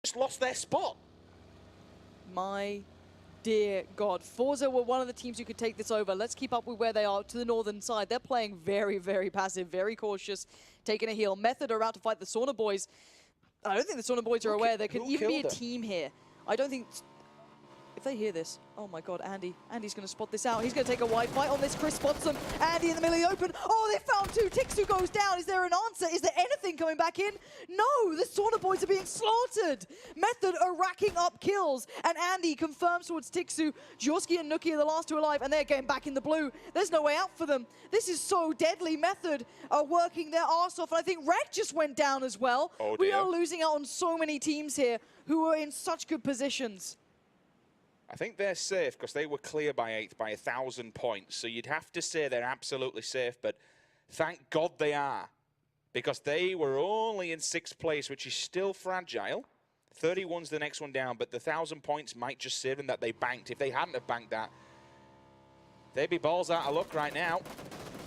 just lost their spot. My dear God. Forza were one of the teams who could take this over. Let's keep up with where they are to the northern side. They're playing very, very passive, very cautious, taking a heel. Method are out to fight the Sauna Boys. I don't think the Sauna Boys are aware there could even be a team here. I don't think... If they hear this, oh my God, Andy. Andy's going to spot this out. He's going to take a wide fight on this. Chris spots them. Andy in the middle of the open. Oh, they found two. Tixu goes down. Is there an answer? Is there anything coming back in? No, the Sauna Boys are being slaughtered. Method are racking up kills. And Andy confirms towards Tixu. Jorski and Nuki are the last two alive, and they're getting back in the blue. There's no way out for them. This is so deadly. Method are working their arse off. And I think Red just went down as well. Oh, we are losing out on so many teams here who are in such good positions. I think they're safe because they were clear by 8th by 1,000 points. So you'd have to say they're absolutely safe, but thank God they are, because they were only in 6th place, which is still fragile. 31's the next one down, but the 1,000 points might just save them that they banked. If they hadn't have banked that, they'd be balls out of luck right now.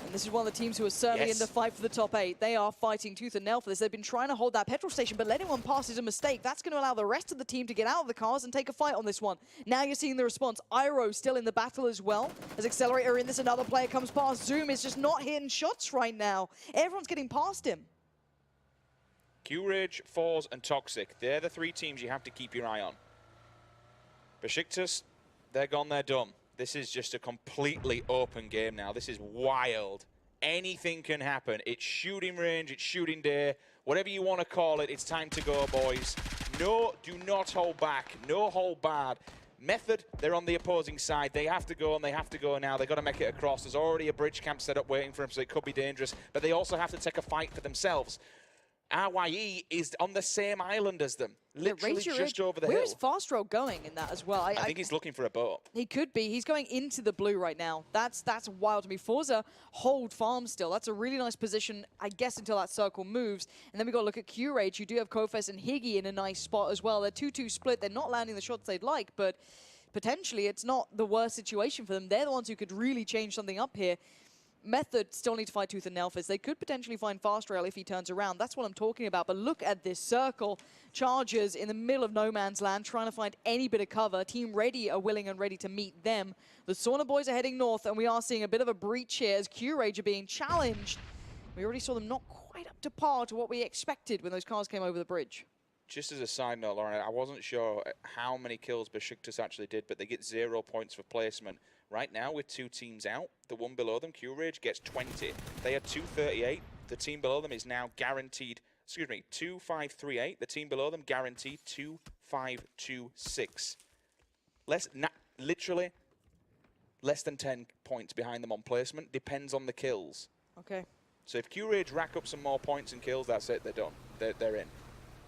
And this is one of the teams who are certainly in the fight for the top 8. They are fighting tooth and nail for this. They've been trying to hold that petrol station, but letting one pass is a mistake. That's going to allow the rest of the team to get out of the cars and take a fight on this one. Now you're seeing the response. Iroh still in the battle as well. As Accelerator in this, another player comes past. Zoom is just not hitting shots right now. Everyone's getting past him. Q-Rage, Force, and Toxic. They're the 3 teams you have to keep your eye on. Besiktas, they're gone, they're done. This is just a completely open game now. This is wild. Anything can happen. It's shooting range, it's shooting day, whatever you want to call it. It's time to go, boys. No, do not hold back. No hold barred. Method, they're on the opposing side. They have to go, and they have to go now. They've got to make it across. There's already a bridge camp set up waiting for them, so it could be dangerous. But they also have to take a fight for themselves. RYE is on the same island as them, literally just over the hill. Where is Fastro going in that as well? I think he's looking for a boat. He could be. He's going into the blue right now. That's wild to me. Forza hold farm still. That's a really nice position, I guess, until that circle moves. And then we got to look at Q-Rage. You do have Kofes and Higgy in a nice spot as well. They're 2-2 split. They're not landing the shots they'd like, but potentially it's not the worst situation for them. They're the ones who could really change something up here. Method still need to fight tooth and nail for this. They could potentially find Fast Rail if he turns around. That's what I'm talking about. But look at this circle. Chargers in the middle of no man's land, trying to find any bit of cover. Team Ready are willing and ready to meet them. The Sauna Boys are heading north, and we are seeing a bit of a breach here as Q-Rage are being challenged. We already saw them not quite up to par to what we expected when those cars came over the bridge. Just as a side note, Lauren, I wasn't sure how many kills Besiktas actually did, but they get 0 points for placement. Right now, with 2 teams out, the one below them, Q-Rage, gets 20. They are 238. The team below them is now guaranteed, 2538. The team below them guaranteed 2526. Literally less than 10 points behind them on placement. Depends on the kills. Okay. So if Q-Rage rack up some more points and kills, that's it. They're done. They're in.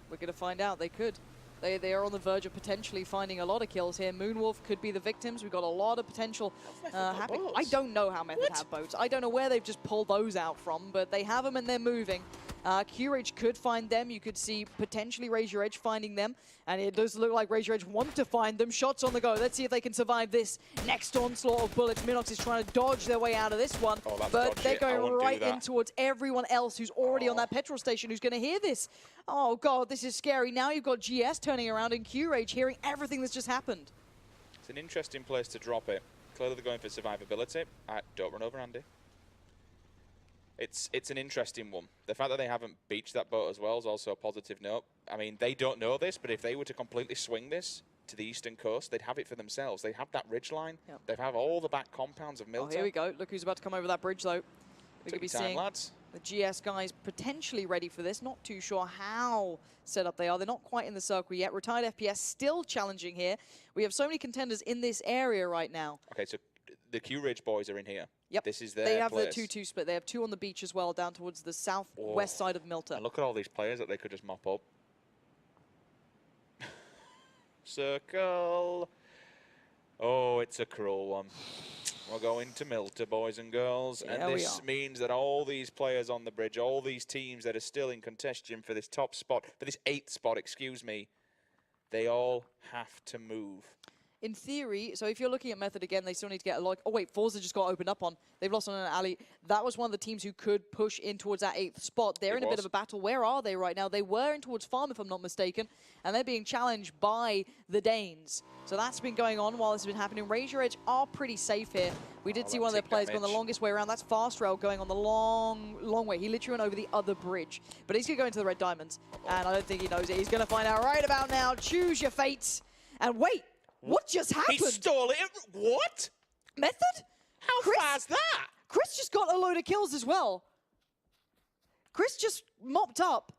We're going to find out. They could. They are on the verge of potentially finding a lot of kills here. Moonwolf could be the victims. We've got a lot of potential happening. I don't know how Method have boats. I don't know where they've just pulled those out from, but they have them and they're moving. Q-Rage could find them. You could see potentially Raise Your Edge finding them. And it does look like Raise Your Edge want to find them. Shots on the go. Let's see if they can survive this next onslaught of bullets. Minox is trying to dodge their way out of this one. Oh, but they're going right in towards everyone else who's already on that petrol station who's going to hear this. Oh, God, this is scary. Now you've got GS turning around and Q-Rage hearing everything that's just happened. It's an interesting place to drop it. Clearly they're going for survivability. Don't run over Andy. It's an interesting one. The fact that they haven't beached that boat as well is also a positive note. I mean, they don't know this, but if they were to completely swing this to the eastern coast, they'd have it for themselves. They'd have that ridgeline. Yep. They'd have all the back compounds of Milton. Oh, here we go. Look who's about to come over that bridge, though. We could be seeing lads. The GS guys potentially ready for this. Not too sure how set up they are. They're not quite in the circle yet. Retired FPS still challenging here. We have so many contenders in this area right now. Okay, so the Q-Ridge boys are in here. Yep. This is their They have place. the 2-2 split. They have 2 on the beach as well, down towards the southwest side of Milton. And look at all these players that they could just mop up. Circle. Oh, it's a cruel one. We're going to Milton, boys and girls. Yeah, and this means that all these players on the bridge, all these teams that are still in contention for this top spot, for this 8th spot, excuse me, they all have to move. in theory, so if you're looking at Method again, they still need to get a lot. Oh wait, Forza just got opened up on. They've lost on an alley. That was one of the teams who could push in towards that 8th spot. They're in a bit of a battle. Where are they right now? They were in towards Farm, if I'm not mistaken, and they're being challenged by the Danes. So that's been going on while this has been happening. Razor Edge are pretty safe here. We did see one of their players go on the longest way around. That's Fast Rail going on the long way. He literally went over the other bridge. But he's going to go into the Red Diamonds, and I don't think he knows it. He's going to find out right about now. Choose your fate. And wait, what just happened? He stole it. What? Method? How fast that? Chris just got a load of kills as well. Chris just mopped up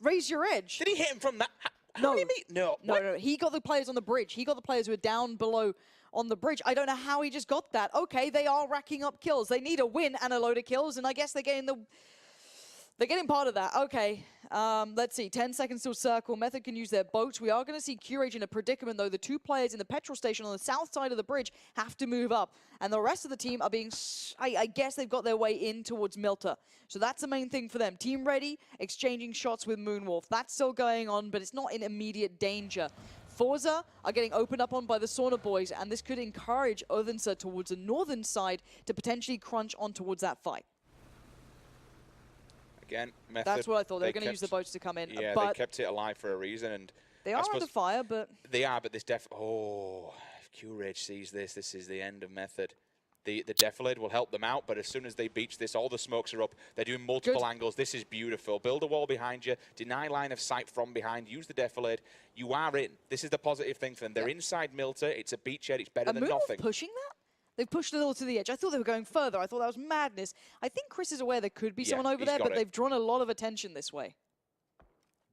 Razor Edge. Did he hit him from that? How many meters? No. He got the players on the bridge. He got the players who were down below on the bridge. I don't know how he just got that. Okay, they are racking up kills. They need a win and a load of kills, and I guess they're getting part of that. Okay, let's see. 10 seconds till circle. Method can use their boats. We are going to see Curage in a predicament, though. The 2 players in the petrol station on the south side of the bridge have to move up. And the rest of the team are being... I guess they've got their way in towards Milta. So that's the main thing for them. Team ready, exchanging shots with Moonwolf. That's still going on, but it's not in immediate danger. Forza are getting opened up on by the Sauna boys, and this could encourage Odense towards the northern side to potentially crunch on towards that fight. Again, Method. That's what I thought. They're going to use the boats to come in. Yeah, but they kept it alive for a reason. And they are under fire, but... They are, but this Oh, if Q-Rage sees this is the end of Method. The Defilade will help them out, but as soon as they beach this, all the smokes are up. They're doing multiple angles. This is beautiful. Build a wall behind you. Deny line of sight from behind. Use the Defilade. You are in. This is the positive thing for them. They're inside Milta. It's a beachhead. It's better than nothing. Pushing that? They've pushed a little to the edge. I thought they were going further. I thought that was madness. I think Chris is aware there could be someone over there, but they've drawn a lot of attention this way.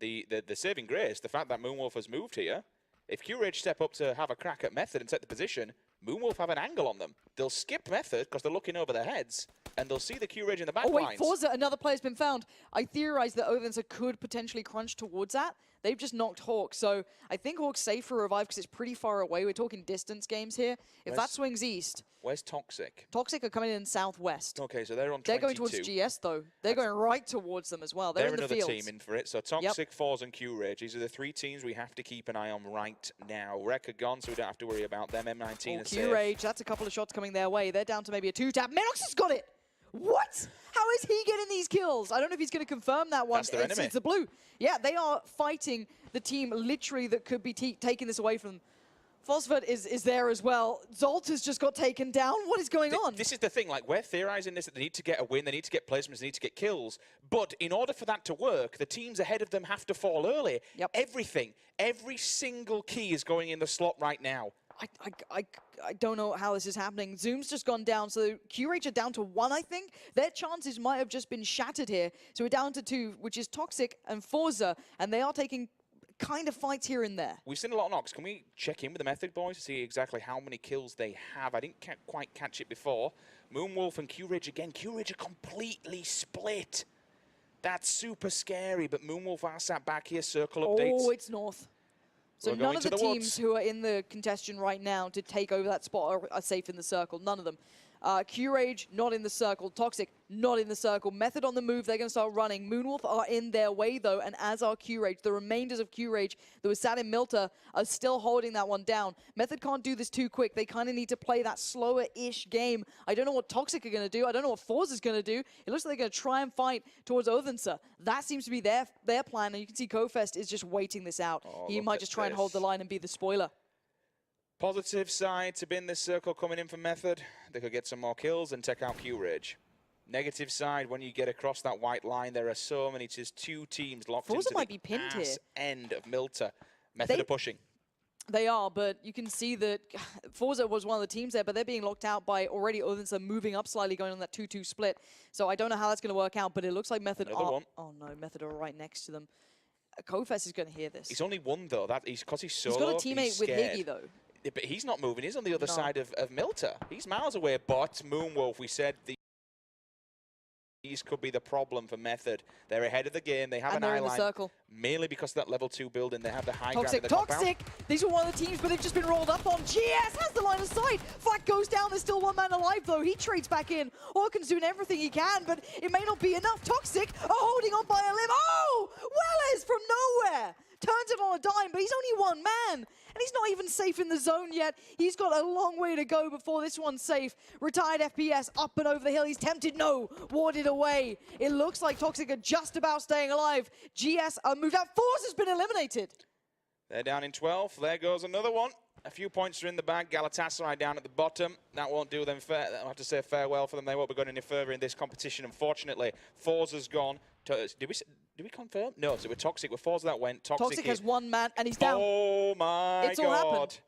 The saving grace, the fact that Moonwolf has moved here, if Q-Rage step up to have a crack at Method and set the position, Moonwolf have an angle on them. They'll skip Method because they're looking over their heads, and they'll see the Q-Rage in the back lines. Oh wait, Forza, another player's been found. I theorized that Odense could potentially crunch towards that. They've just knocked Hawk, so I think Hawk's safe for a revive because it's pretty far away. We're talking distance games here. If that swings east... Where's Toxic? Toxic are coming in southwest. Okay, so they're on 22. They're going towards GS, though. They're going right towards them as well. They're in the fields. They're another team in for it. So Toxic, Forza, and Q-Rage. These are the 3 teams we have to keep an eye on right now. Wreck are gone, so we don't have to worry about them. M19 is safe. Q-Rage, that's a couple of shots coming their way. They're down to maybe a 2-tap. Menox has got it! What? How is he getting these kills? I don't know if he's going to confirm that one. That's their enemy. It's the blue. Yeah, they are fighting the team literally that could be taking this away from them. Phosphate is there as well. Zolt has just got taken down. What is going on? This is the thing. Like, we're theorizing this, that they need to get a win, they need to get placements, they need to get kills. But in order for that to work, the teams ahead of them have to fall early. Yep. Every single key is going in the slot right now. I don't know how this is happening. Zoom's just gone down, so Q-Rage are down to 1, I think. Their chances might have just been shattered here. So we're down to 2, which is Toxic and Forza, and they are taking kind of fights here and there. We've seen a lot of knocks. Can we check in with the Method boys to see exactly how many kills they have? I didn't quite catch it before. Moonwolf and Q-Rage again. Q-Rage are completely split. That's super scary, but Moonwolf are sat back here. Circle updates. Oh, it's north. So none of the teams who are in the contention right now to take over that spot are safe in the circle. None of them. Q-Rage, not in the circle. Toxic, not in the circle. Method on the move, they're going to start running. Moonwolf are in their way, though, and as are Q-Rage. The remainders of Q-Rage that was sat in Milta are still holding that one down. Method can't do this too quick. They kind of need to play that slower-ish game. I don't know what Toxic are going to do. I don't know what Forza's going to do. It looks like they're going to try and fight towards Odense. That seems to be their plan, and you can see Kofest is just waiting this out. He might just try and hold the line and be the spoiler. Positive side to bin this circle coming in for Method. They could get some more kills and take out Q-Rage. Negative side, when you get across that white line, there are so many, just 2 teams locked Forza into might the be pinned here. End of Milta. Method are pushing. They are, but you can see that Forza was one of the teams there, but they're being locked out by already Odense moving up slightly, going on that 2-2 split. So I don't know how that's going to work out, but it looks like Method are... Oh no, Method are right next to them. Kofest is going to hear this. He's only 1 though, because he's solo. He's got a teammate with Higgy though. Yeah, but he's not moving. He's on the other side of Milta. He's miles away. But Moonwolf, we said these could be the problem for Method. They're ahead of the game. They have an eye line. Circle. Mainly because of that level 2 building. They have the high ground. Toxic! These were one of the teams, but they've just been rolled up on. GS has the line of sight. Flack goes down. There's still 1 man alive, though. He trades back in. Orkan's doing everything he can, but it may not be enough. Toxic are holding on by a limb. Oh! Wellers from nowhere! turns it on a dime, but he's only one man. And he's not even safe in the zone yet. He's got a long way to go before this one's safe. Retired FPS up and over the hill. He's tempted, no, warded away. It looks like Toxic are just about staying alive. GS moved out. Force has been eliminated. They're down in 12. There goes another one. A few points are in the bag. Galatasaray down at the bottom. That won't do them fair. I'll have to say farewell for them. They won't be going any further in this competition, unfortunately. Forza's gone. Did we confirm? No, so we're Toxic. With Forza that went. Toxic has one man, and he's down. Oh, my it's God. All happened.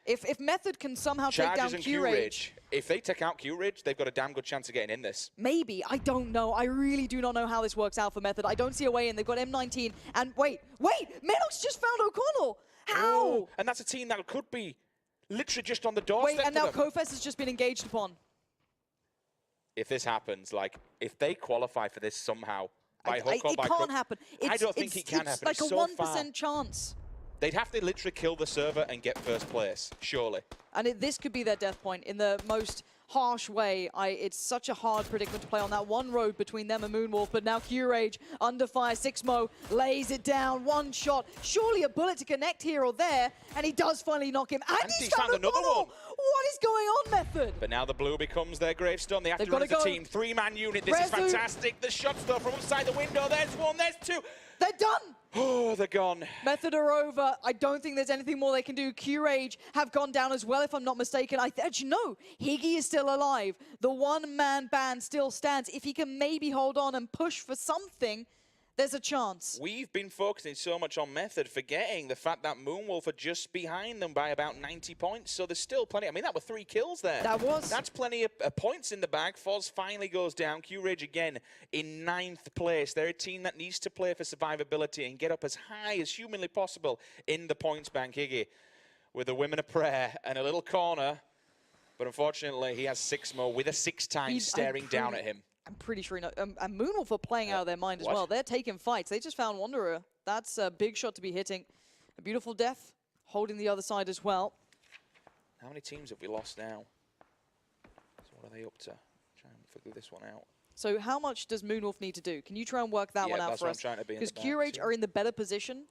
If Method can somehow take down Q-Rage. If they take out Q-Rage, they've got a damn good chance of getting in this. Maybe. I don't know. I really do not know how this works out for Method. I don't see a way in. They've got M19. And wait. Manox just found O'Connell. How? Oh, and that's a team that could be literally just on the doorstep. Wait, and now Kofes has just been engaged upon. If this happens, like, if they qualify for this somehow, by hook or by crook, it can't happen. I don't think it can happen. It's like a 1% chance. They'd have to literally kill the server and get first place, surely. And this could be their death point in the most harsh way. It's such a hard predicament to play on that one road between them and Moonwolf, but now Q-Rage under fire. Sixmo lays it down, one shot. Surely a bullet to connect here or there, and he does finally knock him. And he's found another one! What is going on, Method? But now the blue becomes their gravestone. They have to run as a team. 3-man unit. This is fantastic. The shots, though, from outside the window. There's one, there's two. They're done! Oh, they're gone. Method are over. I don't think there's anything more they can do. Q-Rage have gone down as well, if I'm not mistaken. Actually, no. Higgy is still alive. The one-man band still stands. If he can maybe hold on and push for something, there's a chance. We've been focusing so much on Method, forgetting the fact that Moonwolf are just behind them by about 90 points. So there's still plenty. I mean, that were 3 kills there. That's plenty of points in the bag. Foz finally goes down. Q-Rage again in 9th place. They're a team that needs to play for survivability and get up as high as humanly possible in the points bank. Higgy with a women of prayer and a little corner. But unfortunately, he has Sixmo with a 6x staring down at him. I'm pretty sure, and Moonwolf are playing out of their mind as well. They're taking fights. They just found Wanderer. That's a big shot to be hitting. A beautiful death, holding the other side as well. How many teams have we lost now? So what are they up to? Try and figure this one out. So how much does Moonwolf need to do? Can you try and work that one out for us? Because Q-Rage are in the better position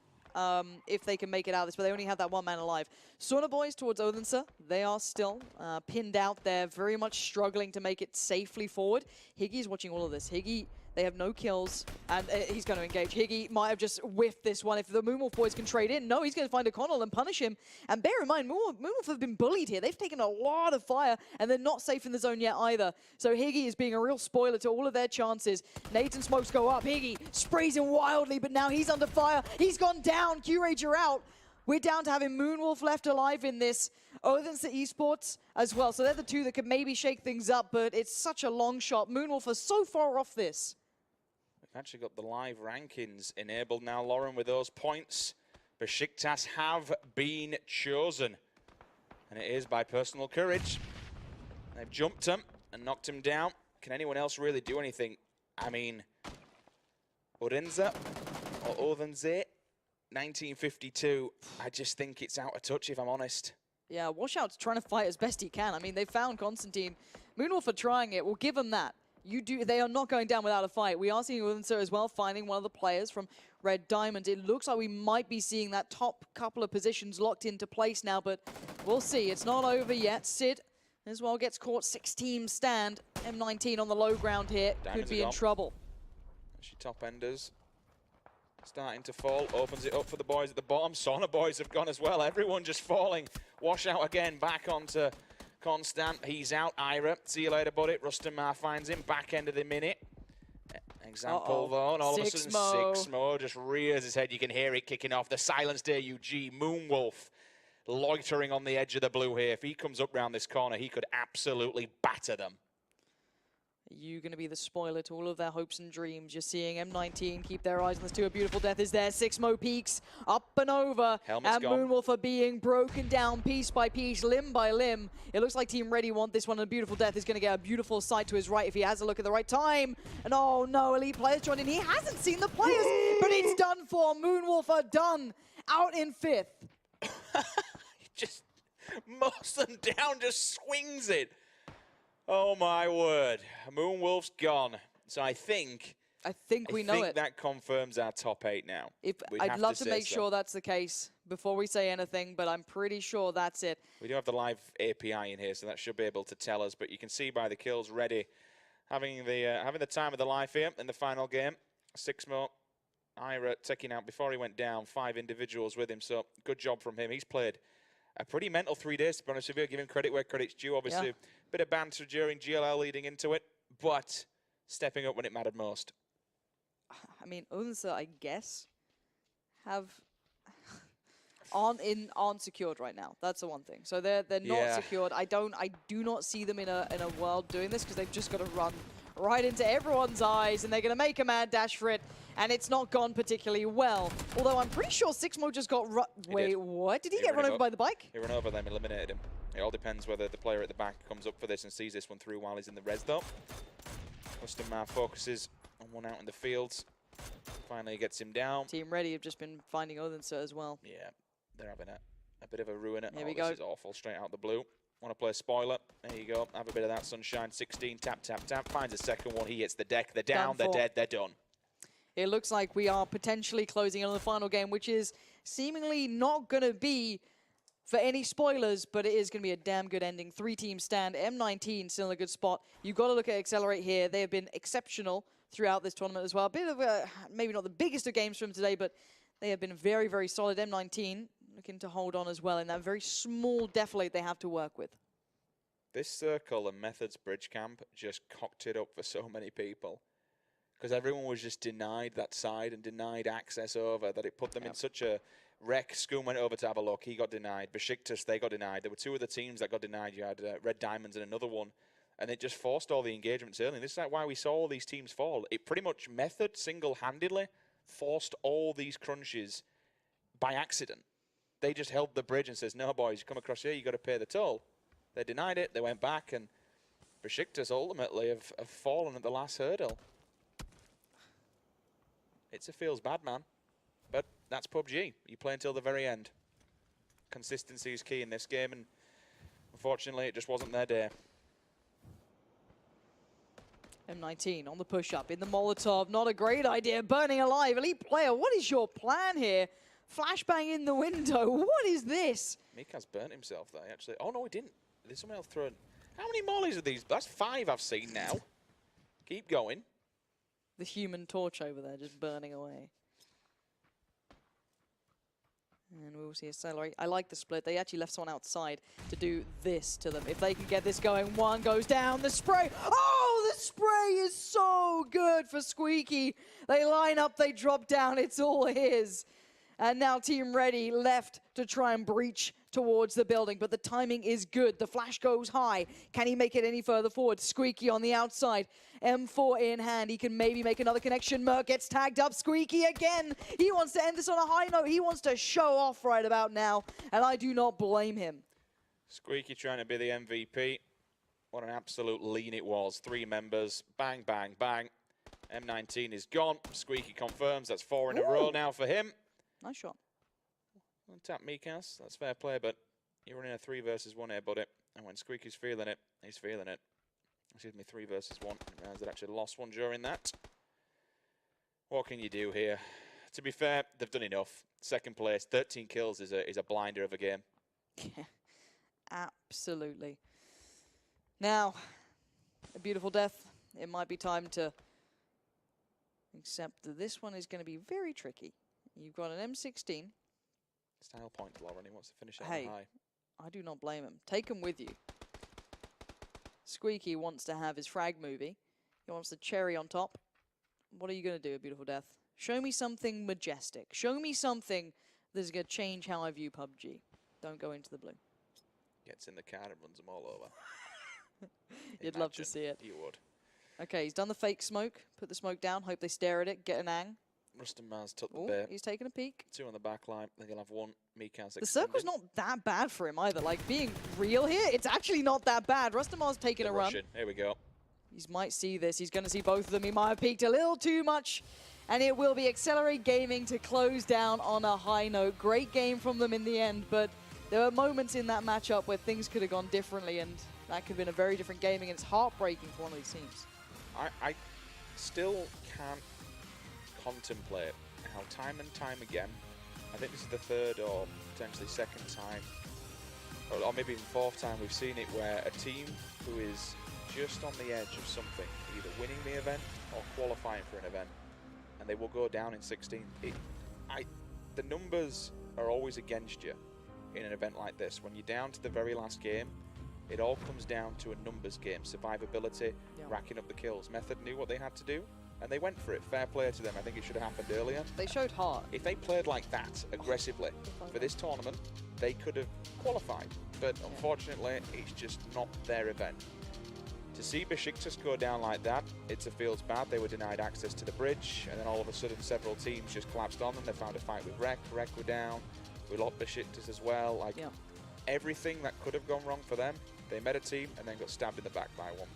if they can make it out of this, but they only have that one man alive. Sauna Boys towards Odense, they are still pinned out. They're very much struggling to make it safely forward. Higgy's watching all of this. Higgy, they have no kills, and he's going to engage. Higgy might have just whiffed this one. If the Moonwolf boys can trade in, no, he's going to find O'Connell and punish him. And bear in mind, Moonwolf have been bullied here. They've taken a lot of fire, and they're not safe in the zone yet either. So Higgy is being a real spoiler to all of their chances. Nades and smokes go up. Higgy sprays him wildly, but now he's under fire. He's gone down. Q-Rage are out. We're down to having Moonwolf left alive in this. Odense Esports as well. So they're the two that could maybe shake things up, but it's such a long shot. Moonwolf are so far off this. We've actually got the live rankings enabled now, Lauren, with those points. Besiktas have been chosen. And it is by personal courage. They've jumped him and knocked him down. Can anyone else really do anything? I mean, Odense or Odense, 1952. I just think it's out of touch, if I'm honest. Yeah, Washout's trying to fight as best he can. I mean, they found Constantine. Moonwolf are trying it. We'll give them that. They are not going down without a fight. We are seeing Odense as well, finding one of the players from Red Diamond. It looks like we might be seeing that top couple of positions locked into place now, but we'll see. It's not over yet. Sid as well gets caught. 6-team stand. M19 on the low ground here. Could be in trouble. Actually, top enders starting to fall. Opens it up for the boys at the bottom. Sauna boys have gone as well. Everyone just falling. Washout again, back onto Constant. He's out. Ira, see you later, buddy. Rustamar finds him. Back end of the minute. Example, though. And all of a sudden, Sixmo just rears his head. You can hear it kicking off. The silenced AUG. Moonwolf loitering on the edge of the blue here. If he comes up round this corner, he could absolutely batter them. Are you going to be the spoiler to all of their hopes and dreams? You're seeing M19 keep their eyes on this too. A beautiful death is there. Sixmo peaks up and over. Helmet's gone. Moonwolf are being broken down piece by piece, limb by limb. It looks like Team Ready want this one. A beautiful death is going to get a beautiful sight to his right if he has a look at the right time. And oh no, elite players joined in. He hasn't seen the players, but it's done for. Moonwolf are done. Out in 5th. He just mows them down, just swings it. Oh my word, Moonwolf's gone. So I think I think we know I think it. that confirms our top 8 now. I'd love to make sure that's the case before we say anything, but I'm pretty sure that's it. We do have the live API in here, so that should be able to tell us. But you can see by the kills ready, having the time of the life here in the final game. 6 more. Ira taking out, before he went down, 5 individuals with him. So good job from him. He's played a pretty mental 3 days, to be honest with you. Give him credit where credit's due. Obviously, bit of banter during GLL leading into it, but stepping up when it mattered most. I mean, Odense, I guess, aren't secured right now. That's the one thing. So they're not secured. I do not see them in a world doing this, because they've just got to run right into everyone's eyes, and they're going to make a mad dash for it, and it's not gone particularly well. Although I'm pretty sure Sixmo just got wait, what? Did he get run over by the bike? He ran over them, eliminated him. It all depends whether the player at the back comes up for this and sees this one through while he's in the res, though. Custom focuses on one out in the fields. Finally gets him down. Team Ready have just been finding Odense as well. Yeah, they're having a bit of a ruin. Here we go. This is awful, straight out the blue. Want to play a spoiler. There you go. Have a bit of that sunshine. 16, tap, tap, tap. Finds a second one. He hits the deck. They're down, they're dead, they're done. It looks like we are potentially closing in on the final game, which is seemingly not going to be for any spoilers, but it is going to be a damn good ending. 3-team stand. M19 still in a good spot. You've got to look at Accelerate here. They have been exceptional throughout this tournament as well. A bit of a, maybe not the biggest of games from today, but they have been very, very solid. M19 looking to hold on as well in that very small defilade they have to work with. This circle and Methods Bridge Camp just cocked it up for so many people, because everyone was just denied that side and denied access over, that it put them in such a wreck. Skoon went over to have a look. He got denied. Besiktas, they got denied. There were 2 other teams that got denied. You had Red Diamonds and another one. And it just forced all the engagements early. And this is like why we saw all these teams fall. It pretty much Method single-handedly forced all these crunches by accident. They just held the bridge and says, no, boys, you come across here, you got to pay the toll. They denied it. They went back. And Besiktas ultimately have fallen at the last hurdle. It feels bad, man. But that's PUBG. You play until the very end. Consistency is key in this game, and unfortunately, it just wasn't their day. M19 on the push-up in the Molotov. Not a great idea. Burning alive. Elite player, what is your plan here? Flashbang in the window. What is this? Mika's burnt himself there, actually. Oh, no, he didn't. There's someone else throwing. How many mollies are these? That's 5 I've seen now. Keep going. The human torch over there just burning away. And we will see Accelerate. I like the split. They actually left someone outside to do this to them. If they can get this going, one goes down. The spray. Oh, the spray is so good for Squeaky. They line up, they drop down. It's all his. And now Team Ready left to try and breach towards the building, but the timing is good. The flash goes high. Can he make it any further forward? Squeaky on the outside. M4 in hand. He can maybe make another connection. Merc gets tagged up. Squeaky again. He wants to end this on a high note. He wants to show off right about now, and I do not blame him. Squeaky trying to be the MVP. What an absolute lean it was. 3 members. Bang, bang, bang. M19 is gone. Squeaky confirms. That's 4 in a row now for him. Nice shot. Well, tap Mikas, that's fair play, but you're running a 3 versus 1 here, buddy. And when Squeaky's feeling it, he's feeling it. Excuse me, 3 versus 1. They actually lost one during that. What can you do here? To be fair, they've done enough. Second place, 13 kills is a blinder of a game. Yeah, absolutely. Now, a beautiful death. It might be time to accept that this one is going to be very tricky. You've got an M16. Style point, Lauren. He wants to finish it hey, high. I do not blame him. Take him with you. Squeaky wants to have his frag movie. He wants the cherry on top. What are you going to do, Beautiful Death? Show me something majestic. Show me something that's going to change how I view PUBG. Don't go into the blue. Gets in the car and runs them all over. You'd love to see it. You would. Okay, he's done the fake smoke. Put the smoke down. Hope they stare at it. Get an ang. Rustin Mars took the Ooh, bait. he's taking a peek. 2 on the back line. They're going to have 1. Mikas The circle's not that bad for him either. Like, being real here, it's actually not that bad. Rustamar's taking a run. Here we go. He might see this. He's going to see both of them. He might have peeked a little too much. And it will be Accelerate Gaming to close down on a high note. Great game from them in the end, but there were moments in that matchup where things could have gone differently, and that could have been a very different gaming, and it's heartbreaking for one of these teams. I still can't contemplate how time and time again, I think this is the third or potentially second time, or maybe even fourth time we've seen it, where a team who is just on the edge of something, either winning the event or qualifying for an event, and they will go down in 16. The numbers are always against you in an event like this. When you're down to the very last game, it all comes down to a numbers game, survivability, racking up the kills. Method knew what they had to do, and they went for it. Fair play to them. I think it should have happened earlier. They showed heart. If they played like that, aggressively, for this tournament, they could have qualified. But unfortunately, it's just not their event. To see Besiktas go down like that, it feels bad. They were denied access to the bridge, and then all of a sudden several teams just collapsed on them. They found a fight with Rek. Rek were down. We lost Besiktas as well. Like, everything that could have gone wrong for them, they met a team and then got stabbed in the back by one.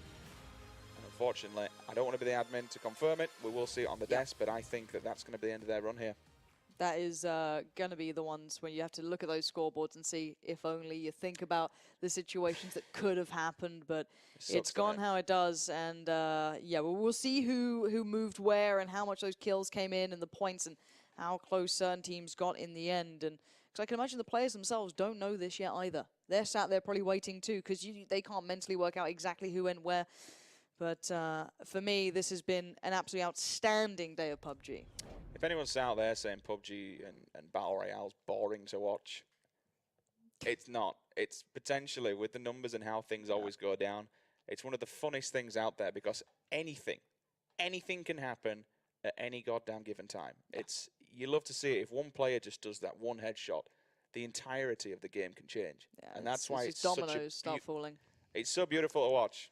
And unfortunately, I don't want to be the admin to confirm it. We will see it on the desk, but I think that that's going to be the end of their run here. That is going to be the ones when you have to look at those scoreboards and see if only you think about the situations that could have happened, but it's gone how it does. And yeah, we'll see who moved where and how much those kills came in and the points and how close certain teams got in the end. And because I can imagine the players themselves don't know this yet either. They're sat there probably waiting too, because they can't mentally work out exactly who went where. But for me, this has been an absolutely outstanding day of PUBG. If anyone's out there saying PUBG and Battle Royale's boring to watch, it's not. It's potentially, with the numbers and how things always go down, it's one of the funnest things out there, because anything can happen at any goddamn given time. You love to see it. If one player just does that one headshot, the entirety of the game can change. Yeah, and that's why it's dominoes start falling. It's so beautiful to watch.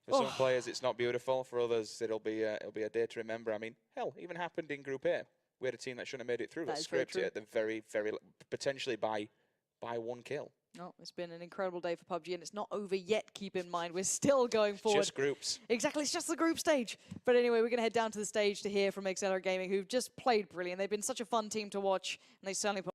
For some players, it's not beautiful. For others, it'll be a day to remember. I mean, hell, even happened in Group A. We had a team that shouldn't have made it through. That scraped it at the very, potentially by one kill. No, it's been an incredible day for PUBG, and it's not over yet, keep in mind. We're still going forward. Just groups. Exactly, it's just the group stage. But anyway, we're going to head down to the stage to hear from Accelerate Gaming, who've just played brilliant. They've been such a fun team to watch, and they certainly put